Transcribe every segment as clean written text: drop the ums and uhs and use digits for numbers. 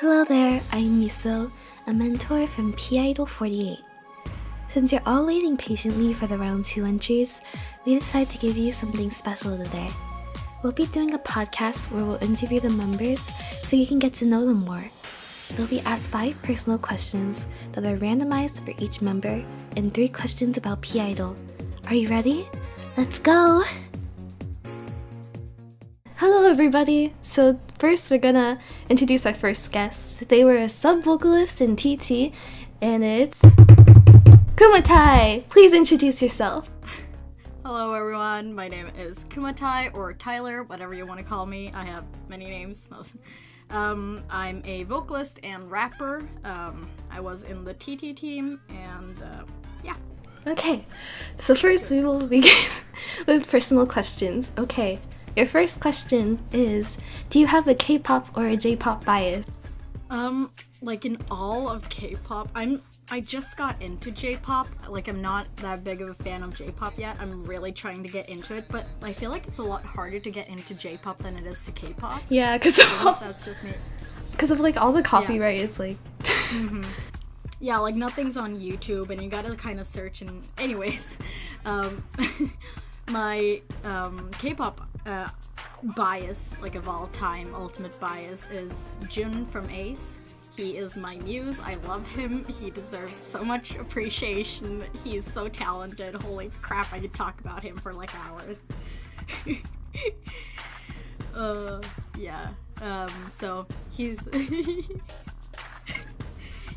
Hello there, I'm Miso, a mentor from P-Idol48. Since you're all waiting patiently for the round 2 entries, we decided to give you something special today. We'll be doing a podcast where we'll interview the members so you can get to know them more. They'll be asked 5 personal questions that are randomized for each member and 3 questions about P-Idol. Are you ready? Let's go! Hello everybody! So first we're gonna introduce our first guest. They were a sub-vocalist in TT, and it's Kumatai! Please introduce yourself. Hello everyone, my name is Kumatai, or Tyler, whatever you want to call me. I have many names. I'm a vocalist and rapper. I was in the TT team, and yeah. Okay, so first we will begin with personal questions. Okay, your first question is, do you have a K-pop or a J-pop bias? Like in all of K-pop, I just got into J-pop. Like, I'm not that big of a fan of J-pop yet. I'm really trying to get into it, but I feel like it's a lot harder to get into J-pop than it is to K-pop. Yeah, because that's just me. Because of like all the copyright, yeah. It's like mm-hmm. Yeah, like nothing's on YouTube, and you gotta kind of search. And anyways, my K-pop bias, like of all time, ultimate bias, is Jun from Ace. He is my muse. I love him. He deserves so much appreciation. He's so talented. Holy crap, I could talk about him for like hours. Yeah. So he's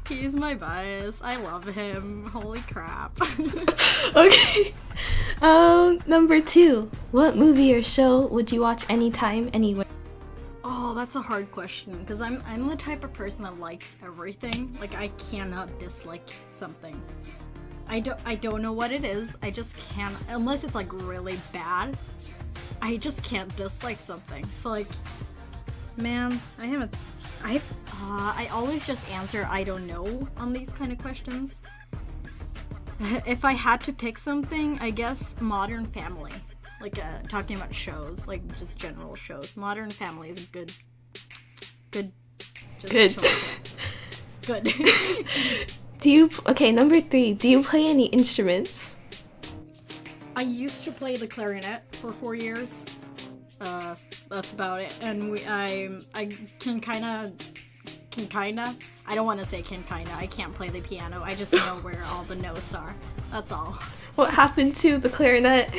he's my bias. I love him. Holy crap. Okay. Number 2. What movie or show would you watch anytime, anywhere? Oh, that's a hard question, because I'm the type of person that likes everything. Like, I cannot dislike something. I don't know what it is. I just can't, unless it's like really bad. I just can't dislike something. So like, man, I always just answer I don't know on these kind of questions. If I had to pick something, I guess Modern Family. Like, talking about shows, like just general shows. Modern Family is good. Good. Okay, number 3. Do you play any instruments? I used to play the clarinet for 4 years. That's about it. And I can kinda. I don't want to say kinda. I can't play the piano. I just know where all the notes are. That's all. What happened to the clarinet?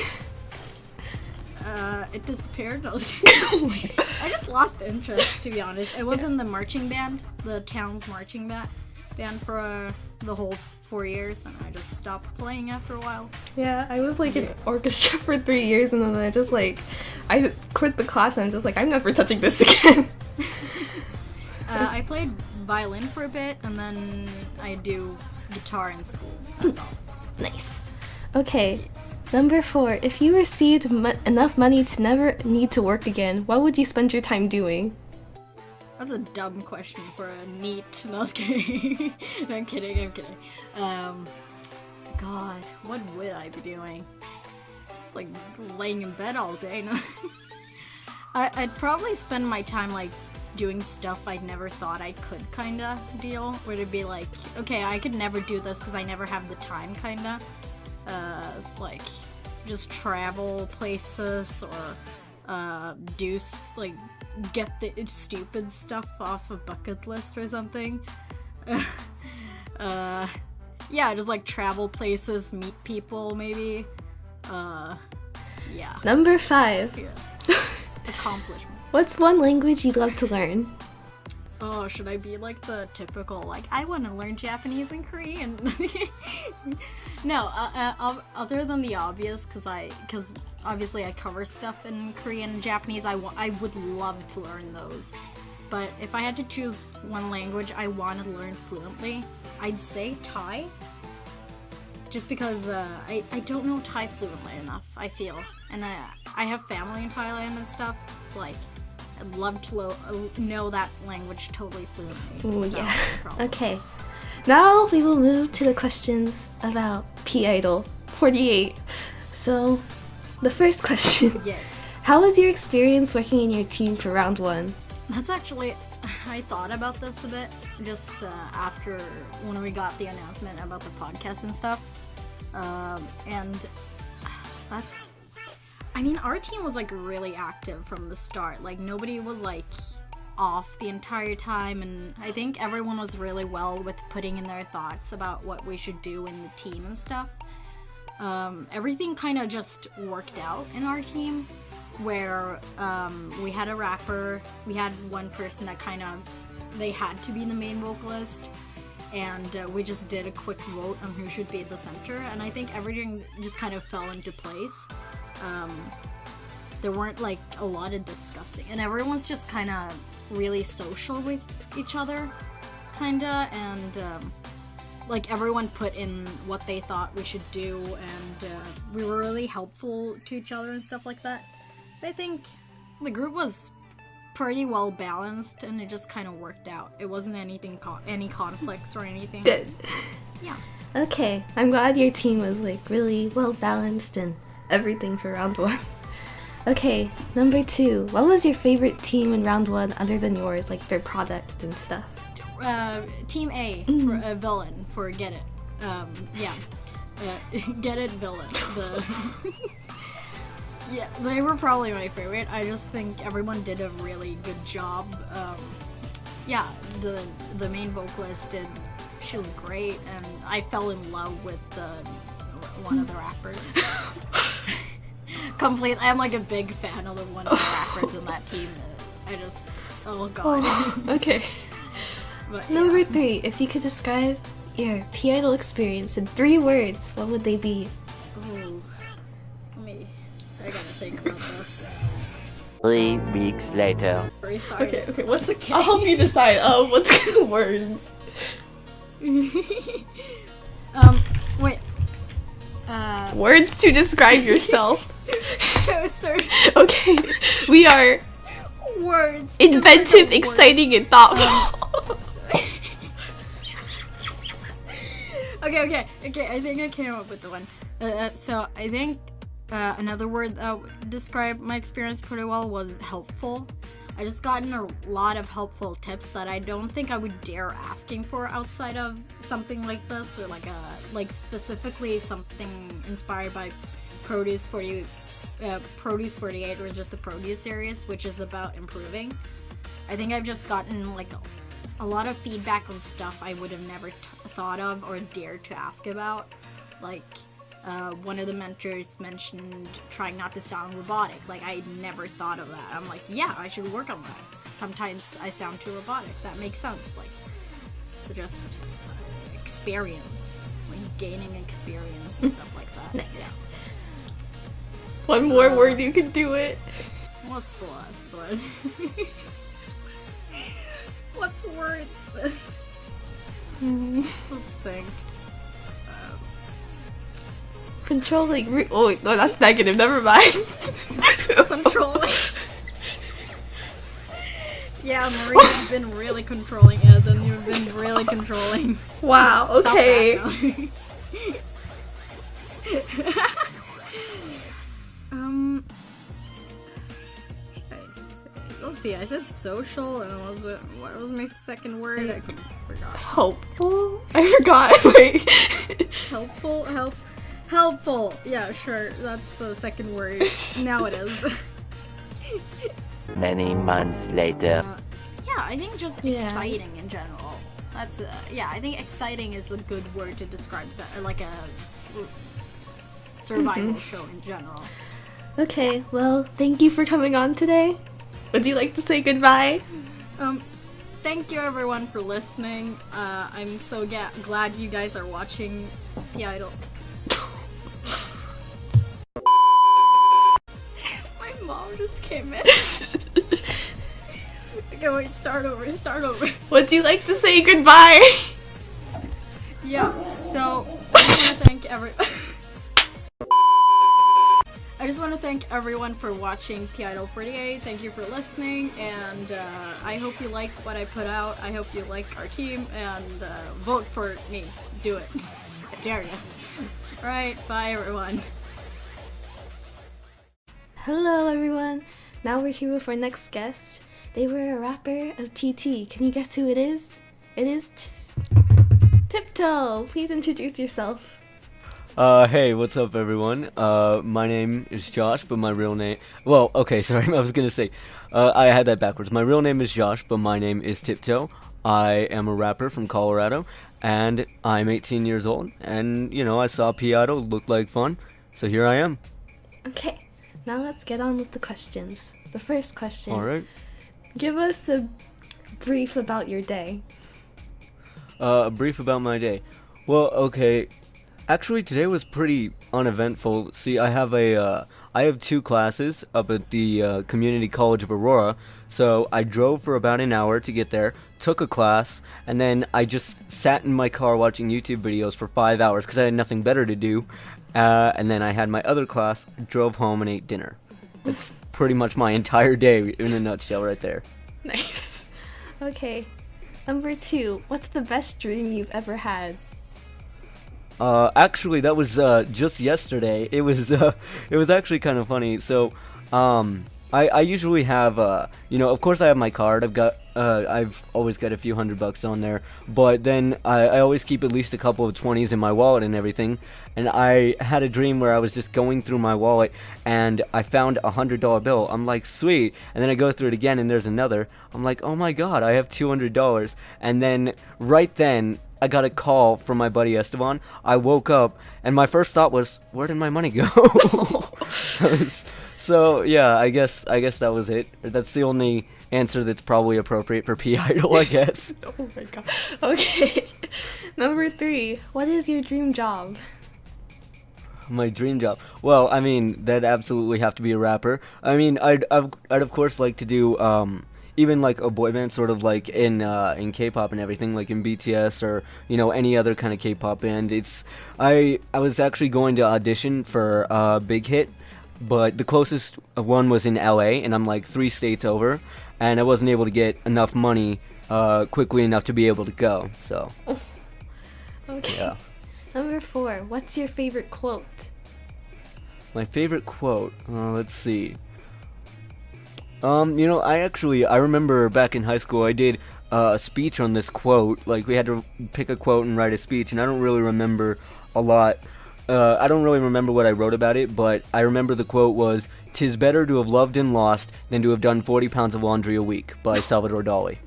It disappeared. I just lost interest, to be honest. It was in the marching band, the town's marching band for the whole 4 years, and I just stopped playing after a while. Yeah, I was like in orchestra for 3 years, and then I quit the class, and I'm just like, I'm never touching this again. I played violin for a bit, and then I do guitar in school. That's all. Nice. Okay. Number 4, if you received enough money to never need to work again, what would you spend your time doing? That's a dumb question for a NEET. No, I was kidding. No, I'm kidding. God, what would I be doing? Like, laying in bed all day? No. I'd probably spend my time, like, doing stuff I never thought I could, kinda deal. Where it'd be like, okay, I could never do this because I never have the time, kinda. It's like just travel places or get the stupid stuff off a bucket list or something. Yeah, just like travel places, meet people maybe. Yeah. Number 5. Yeah. Accomplishment. What's one language you'd love to learn? Oh, should I be like the typical, like, I want to learn Japanese and Korean? No, other than the obvious, because obviously I cover stuff in Korean and Japanese, I would love to learn those. But if I had to choose one language I want to learn fluently, I'd say Thai. Just because I don't know Thai fluently enough, I feel. And I have family in Thailand and stuff, it's like, I'd love to know that language totally fluently. Ooh, yeah. Okay. Now we will move to the questions about P-Idol48. So, the first question. Yeah. How was your experience working in your team for round 1? That's actually, I thought about this a bit just after when we got the announcement about the podcast and stuff. And that's, I mean, our team was like really active from the start. Like nobody was like off the entire time, and I think everyone was really well with putting in their thoughts about what we should do in the team and stuff. Everything kind of just worked out in our team, where we had a rapper, we had one person that kind of, they had to be the main vocalist, and we just did a quick vote on who should be the center, and I think everything just kind of fell into place. There weren't like a lot of discussing, and everyone's just kind of really social with each other, kinda, and like everyone put in what they thought we should do, and we were really helpful to each other and stuff like that. So I think the group was pretty well balanced, and it just kind of worked out. It wasn't anything any conflicts or anything. Good. Yeah. Okay, I'm glad your team was like really well balanced and everything for round 1. Okay, number 2. What was your favorite team in round 1 other than yours, like their product and stuff? Team A, for, villain, for Get It. Yeah. Get It villain. Yeah, they were probably my favorite. I just think everyone did a really good job. Yeah, the main vocalist she was great, and I fell in love with one of the rappers. Completely, I'm like a big fan of one of the rappers in that team. I just, oh god. Oh, okay. But, Number 3, if you could describe your P-Idol experience in 3 words, what would they be? Ooh. I gotta think about this. 3 weeks later. Okay, what's the I'll help you decide. What's the words? Wait. Words to describe yourself. Sorry. Okay, we are Words. inventive, exciting, and thoughtful. Okay, I think I came up with the one. So I think another word that would describe my experience pretty well was helpful. I just gotten a lot of helpful tips that I don't think I would dare asking for outside of something like this, or like specifically something inspired by Produce 48, or just the Produce series, which is about improving. I think I've just gotten like a lot of feedback on stuff I would have never thought of or dared to ask about. Like one of the mentors mentioned trying not to sound robotic. Like I never thought of that. I'm like, yeah, I should work on that. Sometimes I sound too robotic. That makes sense. Like, so just experience, like gaining experience and stuff like that. Nice. Yeah. One more word, you can do it. What's the last one? What's words? Let's think. Controlling. Oh, wait, no, that's negative. Never mind. Controlling. Yeah, Marie's been really controlling it, and you've been really controlling. Wow. Okay. Let's see. I said social, and what was my second word? I forgot. Helpful. I forgot. Wait. Helpful. Yeah, sure. That's the second word. Now it is. Many months later. Yeah, I think just exciting in general. That's yeah. I think exciting is a good word to describe like a survival show in general. Okay. Well, thank you for coming on today. Would you like to say goodbye? Thank you everyone for listening. I'm so glad you guys are watching P-Idol. My mom just came in. Okay, wait, start over. Would you like to say goodbye? Yeah, so I just want to thank everyone for watching P-Idol 48. Thank you for listening, and I hope you like what I put out. I hope you like our team, and vote for me. Do it. I dare you. Alright, bye everyone. Hello everyone. Now we're here with our next guest. They were a rapper of TT. Can you guess who it is? It is Tiptoe. Please introduce yourself. Hey, what's up, everyone? My name is Josh, but my real name... Well, okay, sorry, I was gonna say... I had that backwards. My real name is Josh, but my name is Tiptoe. I am a rapper from Colorado, and I'm 18 years old, and, you know, I saw P-Idol, looked like fun, so here I am. Okay, now let's get on with the questions. The first question. Alright. Give us a brief about your day. A brief about my day. Well, okay... Actually, today was pretty uneventful. See, I have 2 classes up at the Community College of Aurora, so I drove for about an hour to get there, took a class, and then I just sat in my car watching YouTube videos for 5 hours because I had nothing better to do, and then I had my other class, drove home, and ate dinner. That's pretty much my entire day in a nutshell right there. Nice. Okay, number 2. What's the best dream you've ever had? Actually, that was just yesterday. It was actually kind of funny. So, I usually have you know, of course I have my card. I've always got a few $100 on there, but then I always keep at least a couple of 20s in my wallet and everything. And I had a dream where I was just going through my wallet and I found a $100 bill. I'm like, sweet. And then I go through it again and there's another. I'm like, oh my god, I have $200. And then right then I got a call from my buddy Esteban. I woke up and my first thought was, where did my money go? So yeah, I guess that was it. That's the only answer that's probably appropriate for P-Idol, I guess. Oh my god. Okay. Number 3. What is your dream job? My dream job. Well, I mean, that'd absolutely have to be a rapper. I mean, I'd of course like to do even like a boy band, sort of like in K-pop and everything, like in BTS or, you know, any other kind of K-pop band. I was actually going to audition for Big Hit, but the closest one was in LA, and I'm like 3 states over, and I wasn't able to get enough money quickly enough to be able to go. So, Okay. yeah. Number 4. What's your favorite quote? My favorite quote. Let's see. You know, I remember back in high school I did a speech on this quote. Like, we had to pick a quote and write a speech, and I don't really remember a lot. I don't really remember what I wrote about it, but I remember the quote was, "'Tis better to have loved and lost than to have done 40 pounds of laundry a week," by Salvador Dali.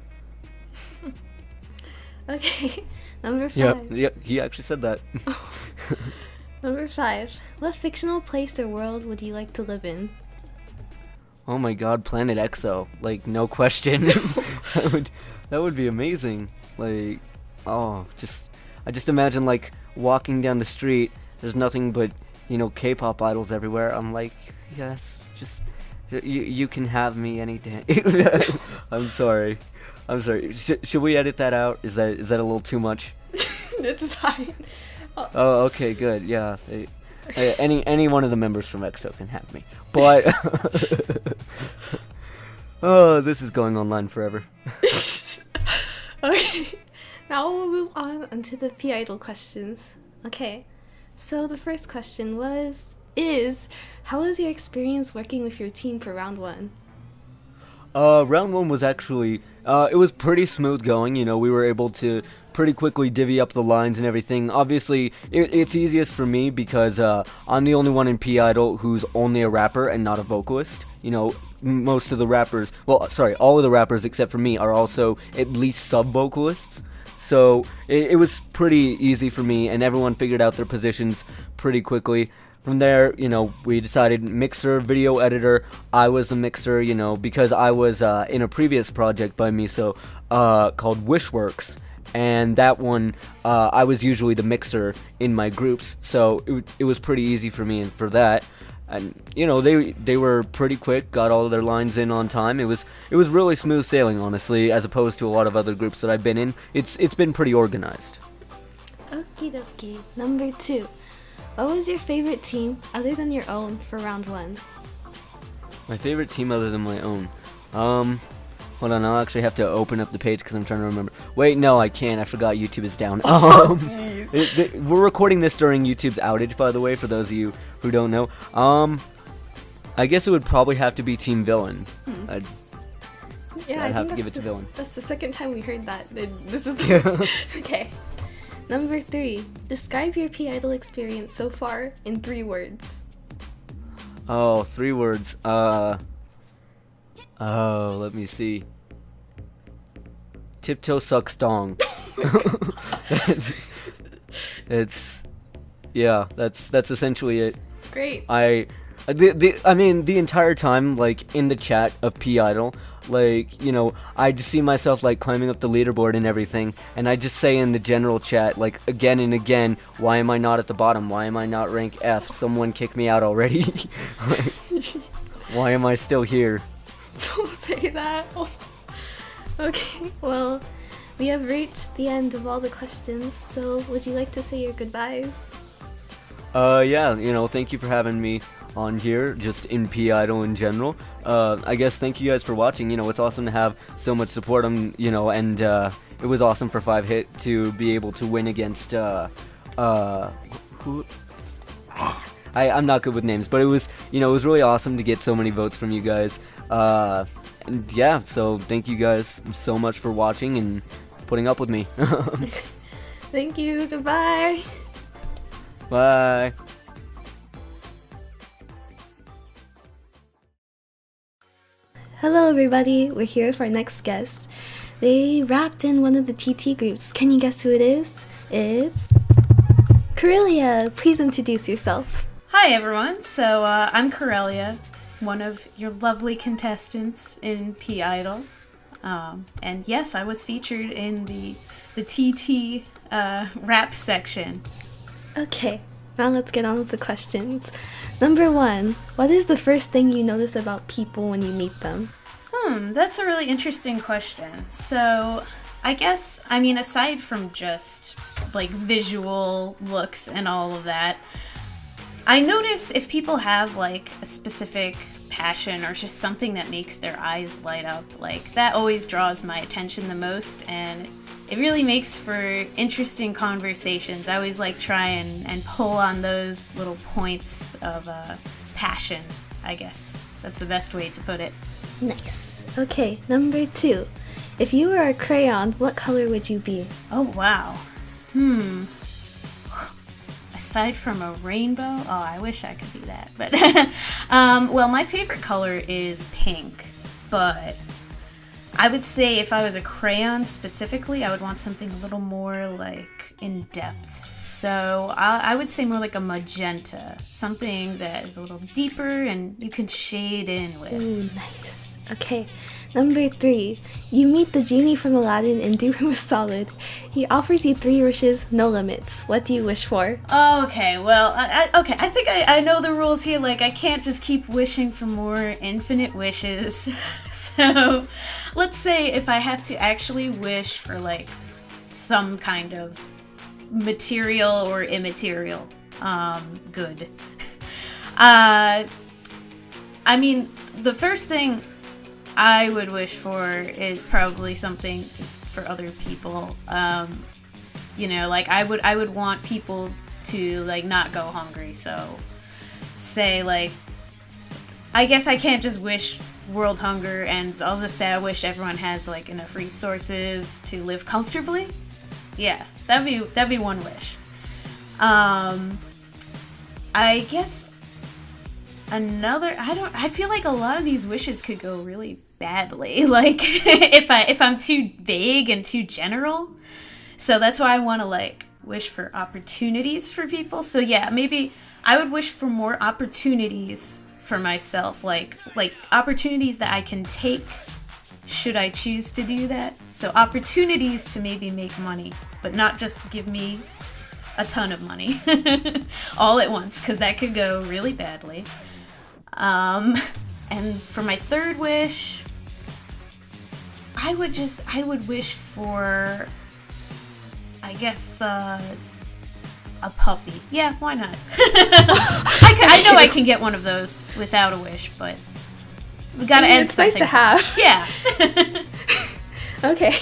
Okay. Number 5. Yeah, he actually said that. Number 5. What fictional place or world would you like to live in? Oh my god, Planet Exo. Like, no question. that would be amazing. Like, I just imagine, like, walking down the street, there's nothing but, you know, K-pop idols everywhere. I'm like, yes, just, you can have me any day. I'm sorry. Should we edit that out? Is that a little too much? It's fine. Oh, okay, good. Yeah. Any one of the members from EXO can have me. But oh, this is going online forever. Okay. Now we'll move on onto the P-Idol questions. Okay. So the first question is how was your experience working with your team for round 1? Round 1 was actually, it was pretty smooth going. You know, we were able to pretty quickly divvy up the lines and everything. Obviously, it's easiest for me because I'm the only one in P-Idol who's only a rapper and not a vocalist. You know, most of the rappers, well, sorry, all of the rappers except for me are also at least sub-vocalists. So it was pretty easy for me, and everyone figured out their positions pretty quickly. From there, you know, we decided mixer, video editor. I was a mixer, you know, because I was in a previous project by Miso called Wishworks, and that one, I was usually the mixer in my groups, so it was pretty easy for me for that. And, you know, they were pretty quick, got all of their lines in on time. It was really smooth sailing, honestly, as opposed to a lot of other groups that I've been in. It's been pretty organized. Okie dokie. Number 2. What was your favorite team, other than your own, for round 1? My favorite team other than my own? Hold on, I'll actually have to open up the page because I'm trying to remember. Wait, no, I can't. I forgot YouTube is down. We're recording this during YouTube's outage, by the way, for those of you who don't know. I guess it would probably have to be Team Villain. Yeah, I'd I have think to give it to that's villain. That's the second time we heard that. This is Yeah. Okay. Number 3. Describe your P-idol experience so far in 3 words. Oh, 3 words. Let me see. Tiptoe sucks dong. It's yeah, that's essentially it. Great. I mean the entire time, like in the chat of P Idol, like, you know, I just see myself like climbing up the leaderboard and everything, and I just say in the general chat, like, again and again, why am I not at the bottom? Why am I not rank F? Someone kick me out already. Like, why am I still here? Don't say that. Okay, well, we have reached the end of all the questions, so would you like to say your goodbyes? Yeah, you know, thank you for having me on here, just in P Idol in general. I guess thank you guys for watching. You know, it's awesome to have so much support. You know, and it was awesome for 5-Hit to be able to win against who? I'm not good with names, but it was, you know, it was really awesome to get so many votes from you guys. And yeah, so thank you guys so much for watching and putting up with me. Thank you. Goodbye. Bye. Hello, everybody. We're here for our next guest. They rapped in one of the TT groups. Can you guess who it is? It's Corellia. Please introduce yourself. Hi everyone, so I'm Corellia, one of your lovely contestants in P Idol, and yes, I was featured in the TT rap section. Okay, now let's get on with the questions. Number 1, what is the first thing you notice about people when you meet them? That's a really interesting question. So I guess, I mean, aside from just like visual looks and all of that, I notice if people have like a specific passion or just something that makes their eyes light up, like that always draws my attention the most, and it really makes for interesting conversations. I always like try and pull on those little points of passion, I guess. That's the best way to put it. Nice. Okay, number 2. If you were a crayon, what color would you be? Oh, wow. Aside from a rainbow, oh, I wish I could be that. But, well, my favorite color is pink, but I would say if I was a crayon specifically, I would want something a little more like in depth. So I would say more like a magenta, something that is a little deeper and you can shade in with. Ooh, nice. Okay, number 3. You meet the genie from Aladdin and do him a solid. He offers you 3 wishes, no limits. What do you wish for? Okay, well, I think I know the rules here. Like, I can't just keep wishing for more infinite wishes. So, let's say if I have to actually wish for, like, some kind of material or immaterial good. I mean, the first thing I would wish for is probably something just for other people. You know, like I would want people to like not go hungry. So say like, I guess I can't just wish world hunger, and I'll just say I wish everyone has like enough resources to live comfortably. Yeah, that'd be one wish. I guess another, I feel like a lot of these wishes could go really badly, like if I'm too vague and too general. So that's why I want to like wish for opportunities for people. So yeah, maybe I would wish for more opportunities for myself, like opportunities that I can take should I choose to do that. So opportunities to maybe make money, but not just give me a ton of money all at once, because that could go really badly. And for my third wish, I would wish for, I guess, a puppy. Yeah, why not? I know I can get one of those without a wish, but we gotta add it's something. nice to have. Yeah. Okay,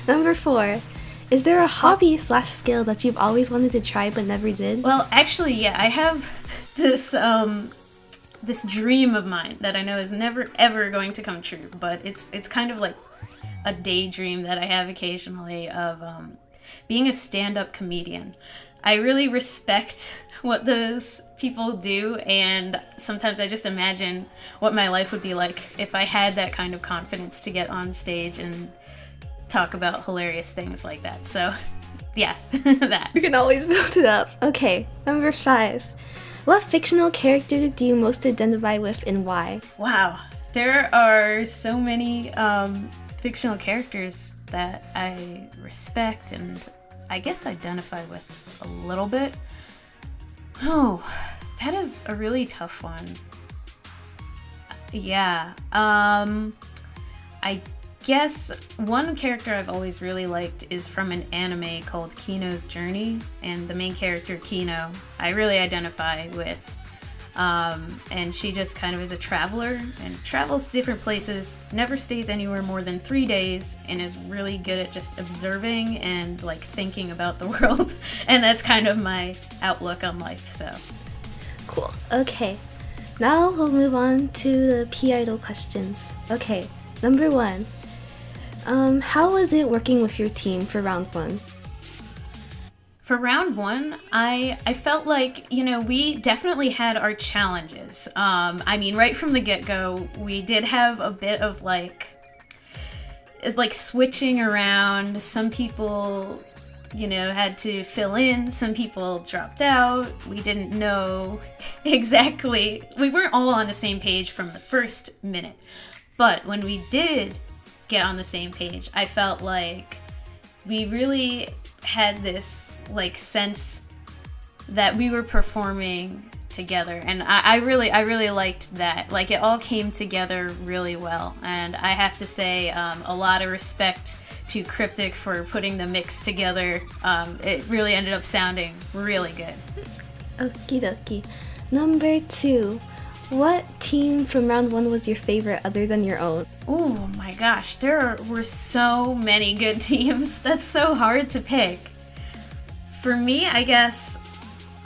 number 4. Is there a hobby/skill that you've always wanted to try but never did? Well, actually, yeah, I have this this dream of mine that I know is never ever going to come true, but it's kind of like a daydream that I have occasionally of being a stand-up comedian. I really respect what those people do, and sometimes I just imagine what my life would be like if I had that kind of confidence to get on stage and talk about hilarious things like that. So, yeah, that. We can always build it up. Okay, number 5. What fictional character do you most identify with and why? Wow, there are so many fictional characters that I respect and I guess identify with a little bit. Oh, that is a really tough one. Yeah, I guess one character I've always really liked is from an anime called Kino's Journey, and the main character, Kino, I really identify with. And she just kind of is a traveler and travels to different places, never stays anywhere more than 3 days, and is really good at just observing and like thinking about the world. And that's kind of my outlook on life, so. Cool. Okay. Now we'll move on to the P-Idol questions. Okay, number 1. How was it working with your team for round 1? For round 1, I felt like, we definitely had our challenges. I mean, right from the get-go, we did have a bit of like switching around. Some people, had to fill in. Some people dropped out. We didn't know exactly. We weren't all on the same page from the first minute. But when we did get on the same page, I felt like we really had this like sense that we were performing together, and I really liked that. Like, it all came together really well, and I have to say a lot of respect to Cryptic for putting the mix together. It really ended up sounding really good. Okie dokie. Number 2. What team from round 1 was your favorite other than your own? Oh my gosh, there were so many good teams. That's so hard to pick. For me, I guess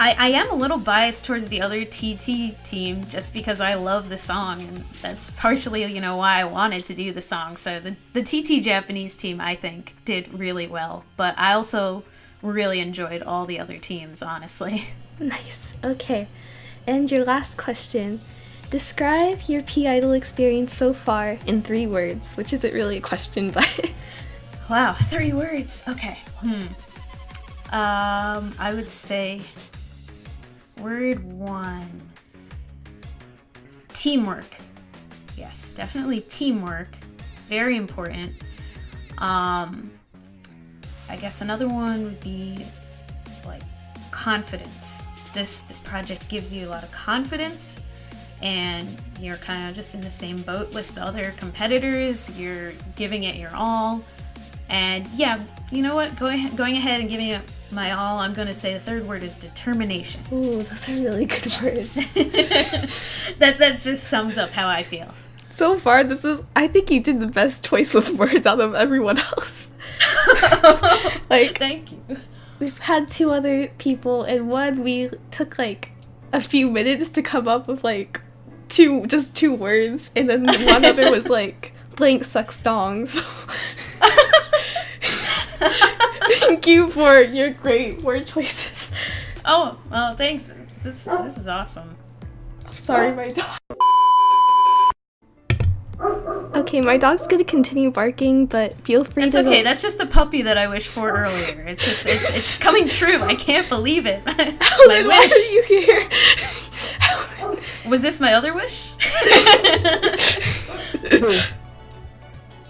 I am a little biased towards the other TT team just because I love the song, and that's partially, why I wanted to do the song. So the TT Japanese team, I think, did really well, but I also really enjoyed all the other teams, honestly. Nice. Okay. And your last question. Describe your P-Idol experience so far in 3 words, which isn't really a question, but... Wow, 3 words. Okay. I would say word 1. Teamwork. Yes, definitely teamwork. Very important. I guess another one would be like confidence. This project gives you a lot of confidence, and you're kind of just in the same boat with the other competitors. You're giving it your all, and yeah, you know what? Going ahead and giving it my all, I'm going to say the 3rd word is determination. Ooh, those are really good words. that just sums up how I feel. So far, I think you did the best choice with words out of everyone else. Like, thank you. We've had 2 other people, and one we took like a few minutes to come up with like just 2 words, and then one other was like blank sucks dongs. Thank you for your great word choices. Oh, well, thanks. This is awesome. I'm sorry, my dog. Okay, my dog's gonna continue barking, but feel free That's to... okay, that's just the puppy that I wished for earlier. It's just, it's coming true. I can't believe it. My Why wish. are you here? Was this my other wish?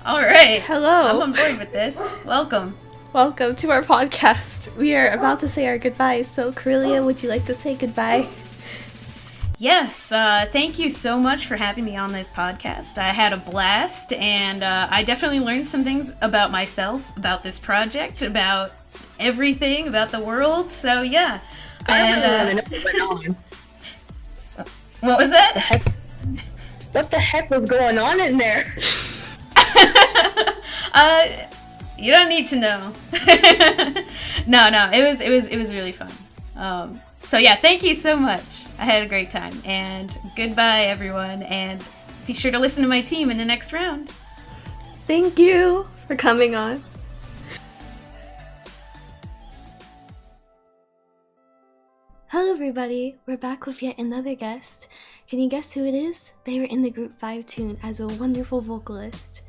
All right. Hello. I'm on board with this. Welcome. Welcome to our podcast. We are about to say our goodbyes, so Corellia, would you like to say goodbye? Yes, thank you so much for having me on this podcast. I had a blast, and I definitely learned some things about myself, about this project, about everything, about the world, so yeah. And, what was that? What the heck was going on in there? You don't need to know. No, it was really fun. So yeah, thank you so much. I had a great time. And goodbye, everyone. And be sure to listen to my team in the next round. Thank you for coming on. Hello everybody, we're back with yet another guest. Can you guess who it is? They were in the Group 5 tune as a wonderful vocalist.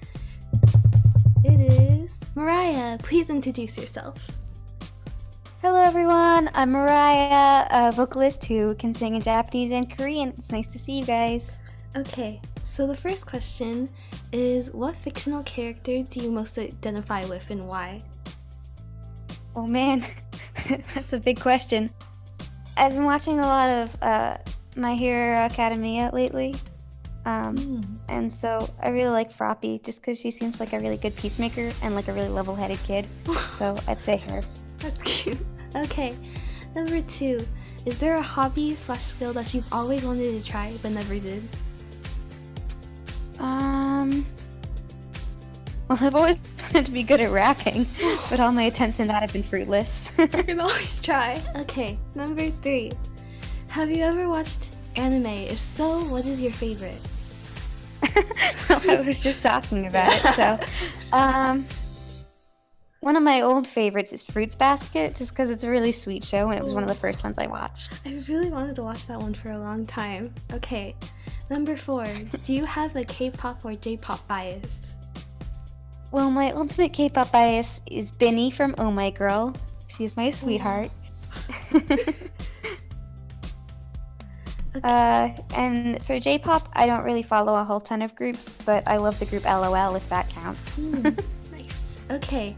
It is Mariah. Please introduce yourself. Hello everyone, I'm Mariah, a vocalist who can sing in Japanese and Korean. It's nice to see you guys. Okay, so the first question is, what fictional character do you most identify with and why? Oh man, that's a big question. I've been watching a lot of My Hero Academia lately, and so I really like Froppy just because she seems like a really good peacemaker and like a really level-headed kid, so I'd say her. That's cute. Okay, number 2, is there a hobby/skill that you've always wanted to try but never did? Well, I've always wanted to be good at rapping, but all my attempts in that have been fruitless. You can always try. Okay, number 3, have you ever watched anime? If so, what is your favorite? I was just talking about it, so one of my old favorites is Fruits Basket, just because it's a really sweet show and it was one of the first ones I watched. I really wanted to watch that one for a long time. Okay, number 4, do you have a K-pop or J-pop bias? Well, my ultimate K-pop bias is Binny from Oh My Girl. She's my sweetheart. And for J-pop, I don't really follow a whole ton of groups, but I love the group LOL if that counts. Nice. Okay,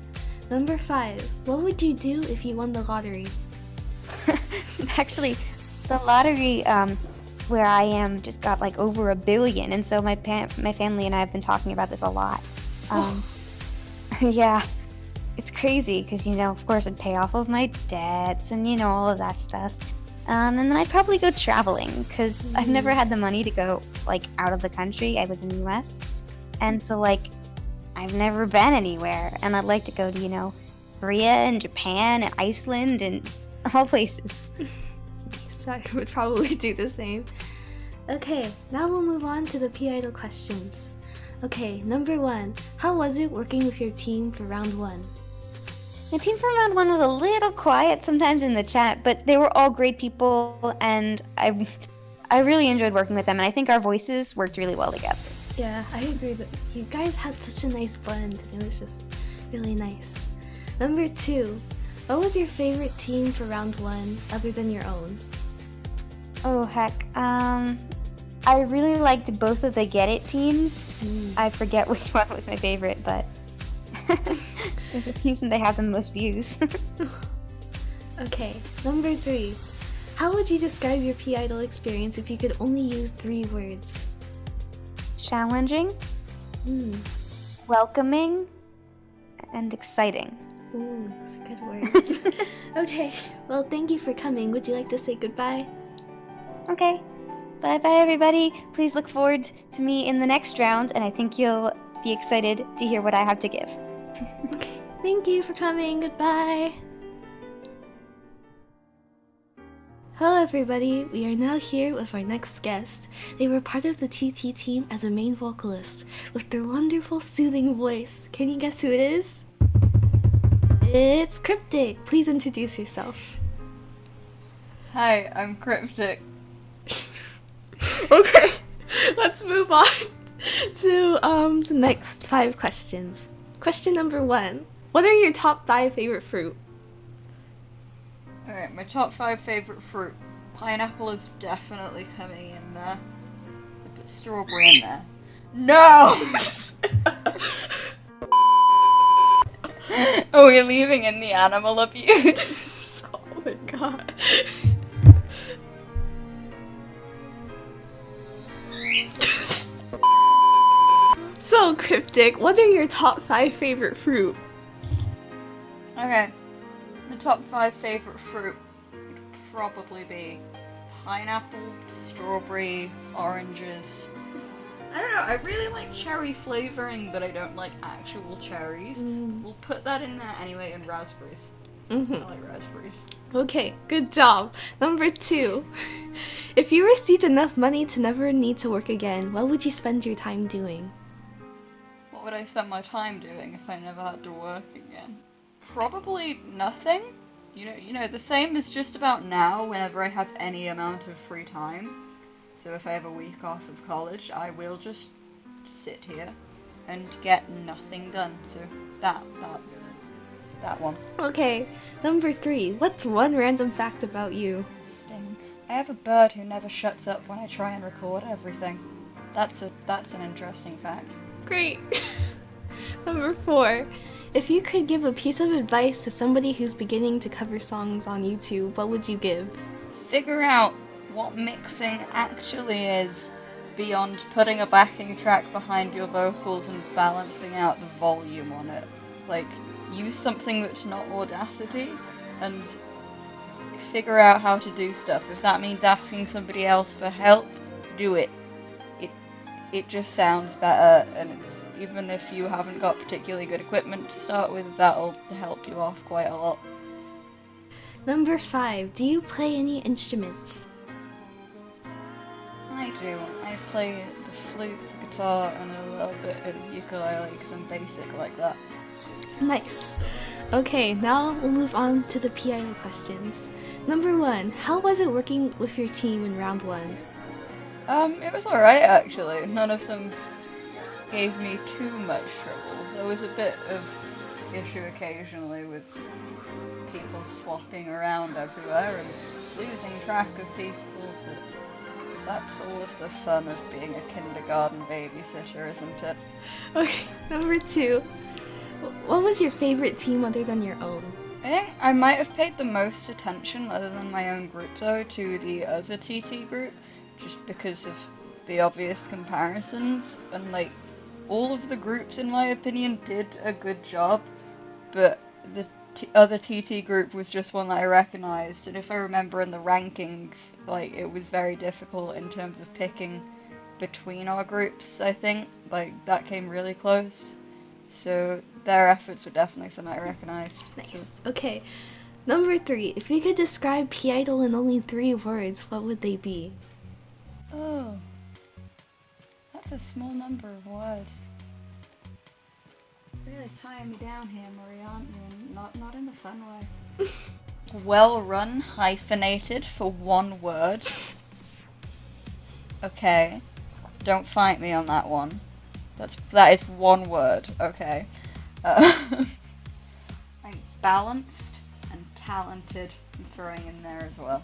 number 5, what would you do if you won the lottery? Actually, the lottery where I am just got like over $1 billion, and so my family and I have been talking about this a lot. Yeah, it's crazy because, you know, of course I'd pay off of my debts and, you know, all of that stuff. And then I'd probably go traveling because I've never had the money to go, like, out of the country. I live in the US. And so, like, I've never been anywhere. And I'd like to go to, you know, Korea and Japan and Iceland and all places. So I would probably do the same. Okay, now we'll move on to the P-Idol questions. Okay, number 1, how was it working with your team for round 1? The team for round 1 was a little quiet sometimes in the chat, but they were all great people, and I really enjoyed working with them, and I think our voices worked really well together. Yeah, I agree that you guys had such a nice blend. It was just really nice. Number 2, what was your favorite team for round 1 other than your own? Oh, heck. I really liked both of the Get It teams. I forget which one was my favorite, but there's a reason they have the most views. Okay, number 3, how would you describe your P-Idol experience if you could only use 3 words? Challenging, welcoming, and exciting. Ooh, those are good words. Okay, well, thank you for coming. Would you like to say goodbye? Okay. Bye-bye, everybody. Please look forward to me in the next round, and I think you'll be excited to hear what I have to give. Okay, thank you for coming. Goodbye. Hello everybody, we are now here with our next guest. They were part of the TT team as a main vocalist with their wonderful soothing voice. Can you guess who it is? It's Cryptic. Please introduce yourself. Hi, I'm Cryptic. Okay, let's move on to the next 5 questions. Question number 1. What are your top 5 favorite fruit? Alright, my top 5 favorite fruit. Pineapple is definitely coming in there. I put strawberry in there. No! Oh, we're leaving in the animal abuse. Oh my god. So, Cryptic, what are your top 5 favorite fruit? Okay, the top 5 favorite fruit would probably be pineapple, strawberry, oranges. I don't know, I really like cherry flavoring, but I don't like actual cherries. We'll put that in there anyway, and raspberries. I like raspberries. Okay, good job. Number 2. If you received enough money to never need to work again, what would you spend your time doing? What would I spend my time doing if I never had to work again? Probably nothing. You know, the same as just about now whenever I have any amount of free time. So if I have a week off of college, I will just sit here and get nothing done. So that one. Okay, number 3. What's one random fact about you? Sting. I have a bird who never shuts up when I try and record everything. That's an interesting fact. Great. Number 4. If you could give a piece of advice to somebody who's beginning to cover songs on YouTube, what would you give? Figure out what mixing actually is beyond putting a backing track behind your vocals and balancing out the volume on it. Like, use something that's not Audacity and figure out how to do stuff. If that means asking somebody else for help, do it. It just sounds better, and it's, even if you haven't got particularly good equipment to start with, that'll help you off quite a lot. Number 5. Do you play any instruments? I do. I play the flute, the guitar, and a little bit of ukulele because I'm basic like that. Nice. Okay, now we'll move on to the PIO questions. Number 1. How was it working with your team in round 1? It was alright actually. None of them gave me too much trouble. There was a bit of issue occasionally with people swapping around everywhere and losing track of people, but that's all of the fun of being a kindergarten babysitter, isn't it? Okay, number 2. What was your favorite team other than your own? I think I might have paid the most attention, other than my own group though, to the other TT group, just because of the obvious comparisons, and like, all of the groups in my opinion did a good job, but the other TT group was just one that I recognised, and if I remember in the rankings, like, it was very difficult in terms of picking between our groups, I think, like, that came really close, so their efforts were definitely something I recognised. Nice. Okay. Number 3. If you could describe P-Idol in only 3 words, what would they be? Oh, that's a small number of words. Really tying me down here, Marie, aren't you? And not in the fun way. Well run, hyphenated for 1 word. Okay, don't fight me on that one. That is 1 word. Okay. I'm balanced and talented. I'm throwing in there as well.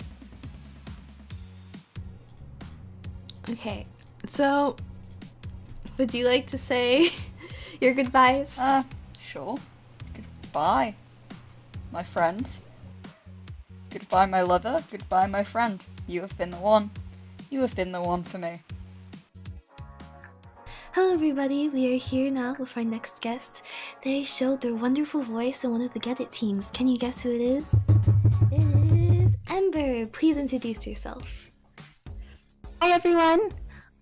Okay, so would you like to say your goodbyes? Sure. Goodbye, my friends. Goodbye, my lover. Goodbye, my friend. You have been the one. You have been the one for me. Hello everybody, we are here now with our next guest. They showed their wonderful voice in one of the Get It teams. Can you guess who it is? It is Ember. Please introduce yourself. Hi everyone,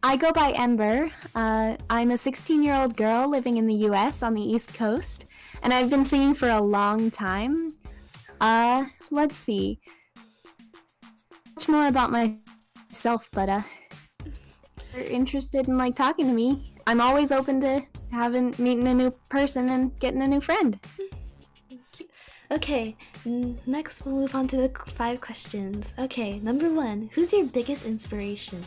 I go by Ember. I'm a 16-year-old girl living in the US on the East Coast, and I've been singing for a long time. Let's see. Much more about myself, but if you're interested in like talking to me, I'm always open to meeting a new person and getting a new friend. Okay, next we'll move on to the 5 questions. Okay, number 1, who's your biggest inspiration?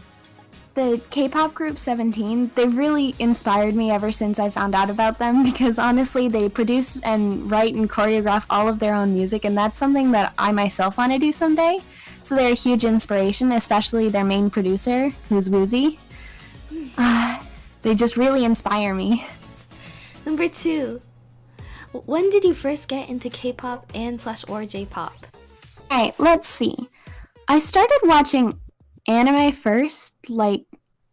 The K-pop group 17, they've really inspired me ever since I found out about them, because honestly they produce and write and choreograph all of their own music, and that's something that I myself want to do someday. So they're a huge inspiration, especially their main producer, who's Woozy. They just really inspire me. Number 2, when did you first get into K-pop and/or J-pop? Alright, let's see. I started watching anime first, like,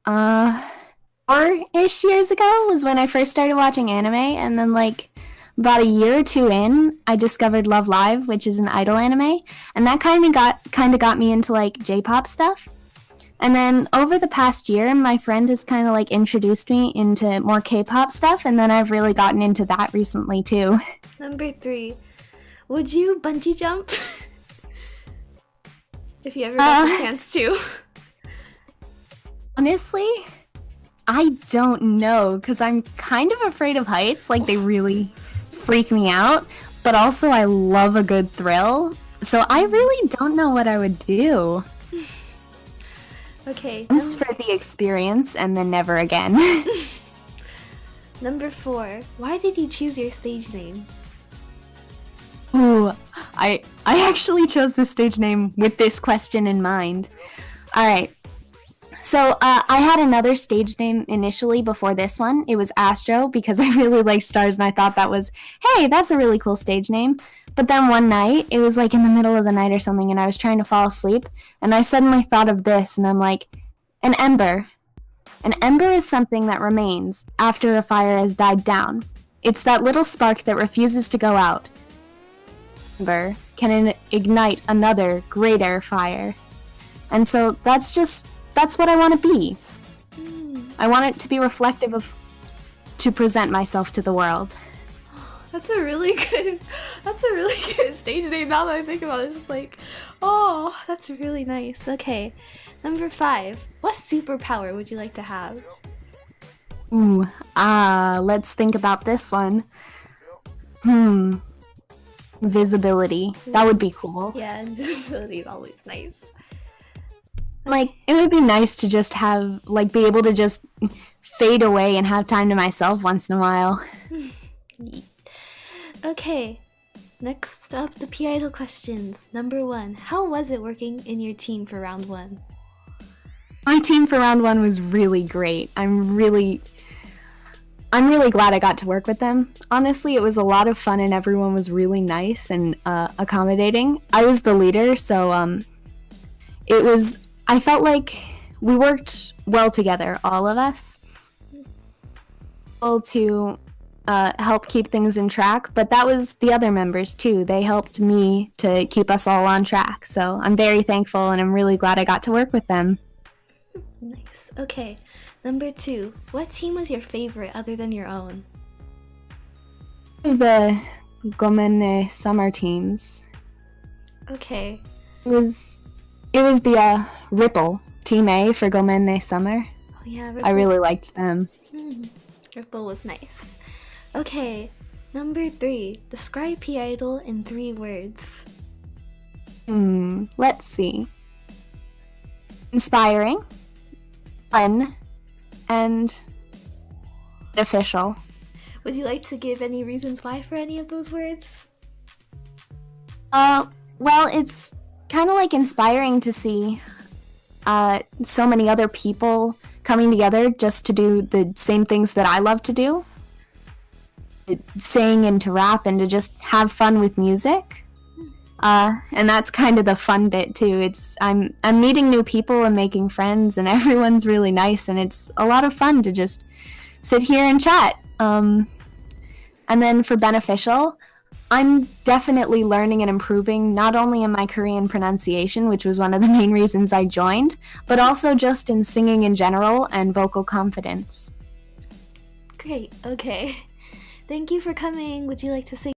4-ish years ago was when I first started watching anime, and then, like, about a year or 2 in, I discovered Love Live, which is an idol anime, and that kind of got me into, like, J-pop stuff. And then over the past year, my friend has kind of like introduced me into more K-pop stuff, and then I've really gotten into that recently too. Number 3, Would you bungee jump? If you ever got the chance to. Honestly, I don't know, because I'm kind of afraid of heights. Like, they really freak me out. But also, I love a good thrill. So I really don't know what I would do. Okay. Just for the experience and then never again. Number 4. Why did you choose your stage name? Ooh, I actually chose this stage name with this question in mind. Alright. So, I had another stage name initially before this one. It was Astro, because I really liked stars and I thought that was, hey, that's a really cool stage name. But then one night, it was like in the middle of the night or something, and I was trying to fall asleep, and I suddenly thought of this, and I'm like, an ember. An ember is something that remains after a fire has died down. It's that little spark that refuses to go out. Ember can ignite another, greater fire. And so that's what I want to be. I want it to be reflective of, to present myself to the world. That's a really good stage name now that I think about it. It's just like, oh, that's really nice. Okay. Number 5. What superpower would you like to have? Ooh, let's think about this one. Visibility. That would be cool. Yeah, invisibility is always nice. Like, it would be nice to just have, like, be able to just fade away and have time to myself once in a while. Okay, next up, the P-Idol questions. Number 1, how was it working in your team for round 1? My team for round 1 was really great. I'm really glad I got to work with them. Honestly, it was a lot of fun and everyone was really nice and accommodating. I was the leader, so I felt like we worked well together, all of us, to help keep things in track, but that was the other members too. They helped me to keep us all on track, so I'm very thankful and I'm really glad I got to work with them. Nice. Okay, number 2, what team was your favorite other than your own? The Gomenne summer teams. Okay. It was the Ripple Team A for Gomenne Summer. Oh yeah, Ripple. I really liked them. Ripple was nice. Okay, number 3, describe P-Idol in 3 words. Let's see. Inspiring, fun, and official. Would you like to give any reasons why for any of those words? Well, it's kind of like inspiring to see so many other people coming together just to do the same things that I love to do. Sing and to rap and to just have fun with music. And that's kind of the fun bit too. I'm meeting new people and making friends and everyone's really nice and it's a lot of fun to just sit here and chat. And then for beneficial, I'm definitely learning and improving not only in my Korean pronunciation, which was one of the main reasons I joined, but also just in singing in general and vocal confidence. Great, okay. Thank you for coming. Would you like to sing?